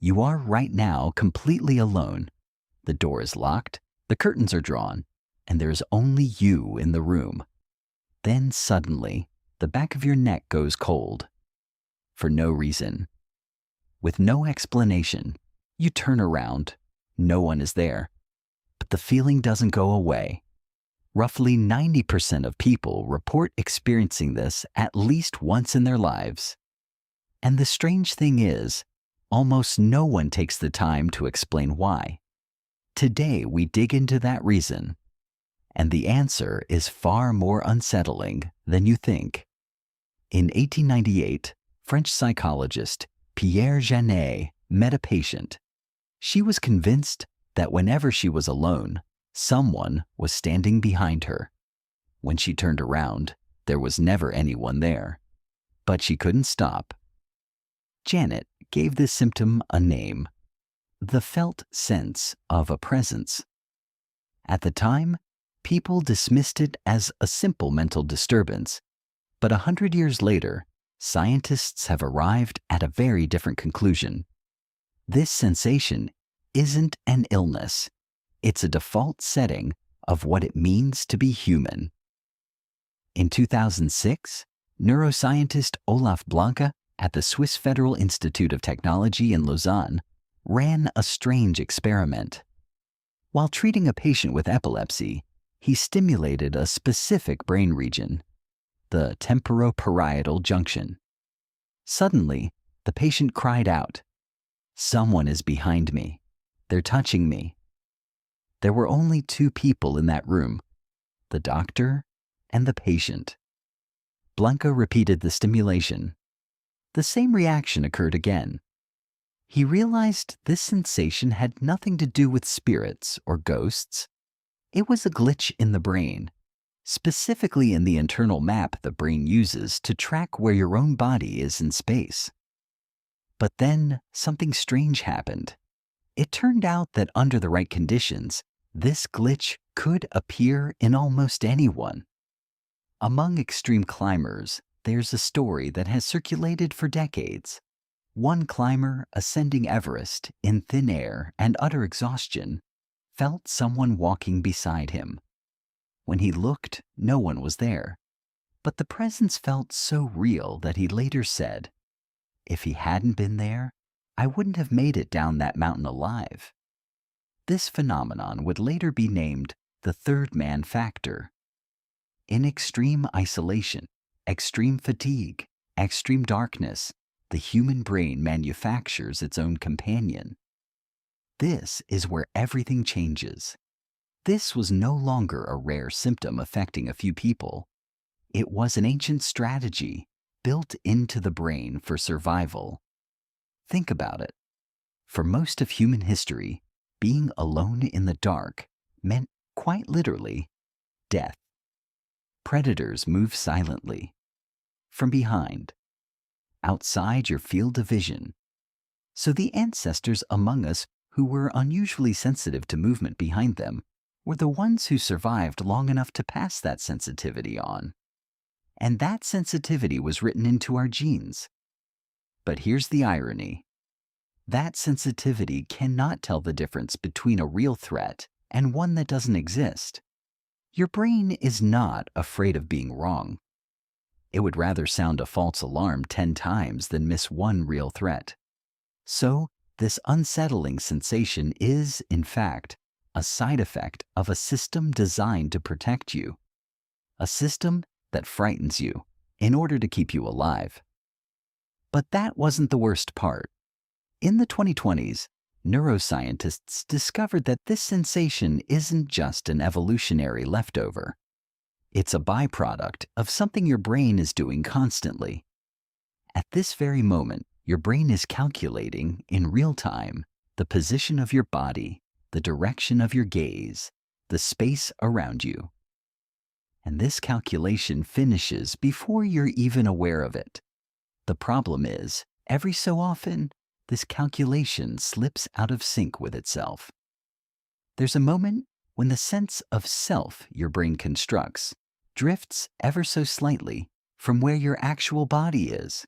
You are right now completely alone. The door is locked, the curtains are drawn, and there is only you in the room. Then suddenly, the back of your neck goes cold. For no reason. With no explanation, you turn around. No one is there. But the feeling doesn't go away. Roughly 90% of people report experiencing this at least once in their lives. And the strange thing is, almost no one takes the time to explain why. Today we dig into that reason, and the answer is far more unsettling than you think. In 1898, French psychologist Pierre Janet met a patient. She was convinced that whenever she was alone, someone was standing behind her. When she turned around, there was never anyone there. But she couldn't stop. Janet gave this symptom a name: the felt sense of a presence. At the time, people dismissed it as a simple mental disturbance, but 100 years later, scientists have arrived at a very different conclusion. This sensation isn't an illness. It's a default setting of what it means to be human. In 2006, neuroscientist Olaf Blanke at the Swiss Federal Institute of Technology in Lausanne ran a strange experiment. While treating a patient with epilepsy, he stimulated a specific brain region, the temporoparietal junction. Suddenly, the patient cried out, "Someone is behind me. They're touching me." There were only two people in that room, the doctor and the patient. Blanke repeated the stimulation. The same reaction occurred again. He realized this sensation had nothing to do with spirits or ghosts. It was a glitch in the brain, specifically in the internal map the brain uses to track where your own body is in space. But then something strange happened. It turned out that under the right conditions, this glitch could appear in almost anyone. Among extreme climbers, there's a story that has circulated for decades. One climber ascending Everest in thin air and utter exhaustion felt someone walking beside him. When he looked, no one was there, but the presence felt so real that he later said, "If he hadn't been there, I wouldn't have made it down that mountain alive." This phenomenon would later be named the third man factor. In extreme isolation, extreme fatigue, extreme darkness, the human brain manufactures its own companion. This is where everything changes. This was no longer a rare symptom affecting a few people. It was an ancient strategy built into the brain for survival. Think about it. For most of human history, being alone in the dark meant, quite literally, death. Predators move silently, from behind, outside your field of vision. So the ancestors among us who were unusually sensitive to movement behind them were the ones who survived long enough to pass that sensitivity on. And that sensitivity was written into our genes. But here's the irony. That sensitivity cannot tell the difference between a real threat and one that doesn't exist. Your brain is not afraid of being wrong. It would rather sound a false alarm 10 times than miss one real threat. So, this unsettling sensation is, in fact, a side effect of a system designed to protect you. A system that frightens you in order to keep you alive. But that wasn't the worst part. In the 2020s, neuroscientists discovered that this sensation isn't just an evolutionary leftover. It's a byproduct of something your brain is doing constantly. At this very moment, your brain is calculating, in real time, the position of your body, the direction of your gaze, the space around you. And this calculation finishes before you're even aware of it. The problem is, every so often, this calculation slips out of sync with itself. There's a moment when the sense of self your brain constructs drifts ever so slightly from where your actual body is.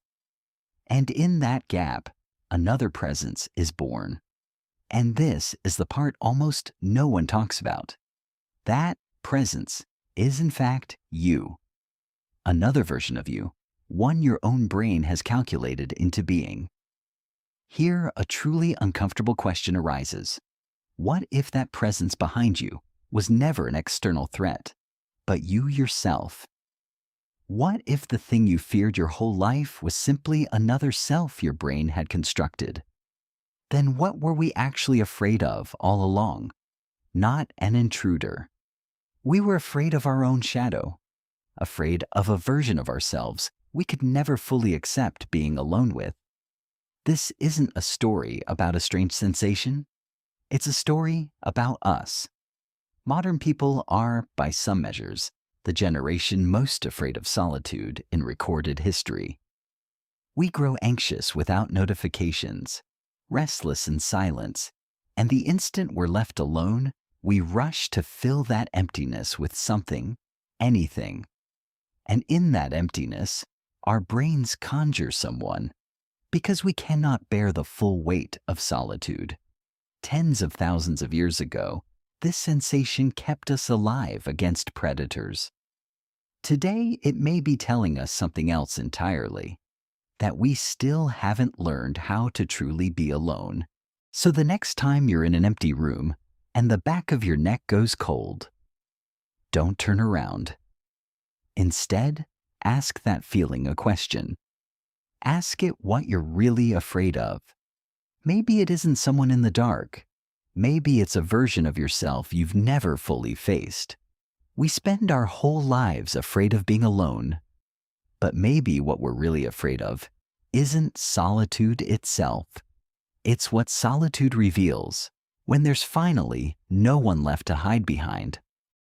And in that gap, another presence is born. And this is the part almost no one talks about. That presence is in fact you. Another version of you, one your own brain has calculated into being. Here, a truly uncomfortable question arises. What if that presence behind you was never an external threat, but you yourself? What if the thing you feared your whole life was simply another self your brain had constructed? Then what were we actually afraid of all along? Not an intruder. We were afraid of our own shadow, afraid of a version of ourselves we could never fully accept being alone with. This isn't a story about a strange sensation. It's a story about us. Modern people are, by some measures, the generation most afraid of solitude in recorded history. We grow anxious without notifications, restless in silence, and the instant we're left alone, we rush to fill that emptiness with something, anything. And in that emptiness, our brains conjure someone, because we cannot bear the full weight of solitude. Tens of thousands of years ago, this sensation kept us alive against predators. Today, it may be telling us something else entirely, that we still haven't learned how to truly be alone. So the next time you're in an empty room and the back of your neck goes cold, don't turn around. Instead, ask that feeling a question. Ask it what you're really afraid of. Maybe it isn't someone in the dark. Maybe it's a version of yourself you've never fully faced. We spend our whole lives afraid of being alone. But maybe what we're really afraid of isn't solitude itself. It's what solitude reveals when there's finally no one left to hide behind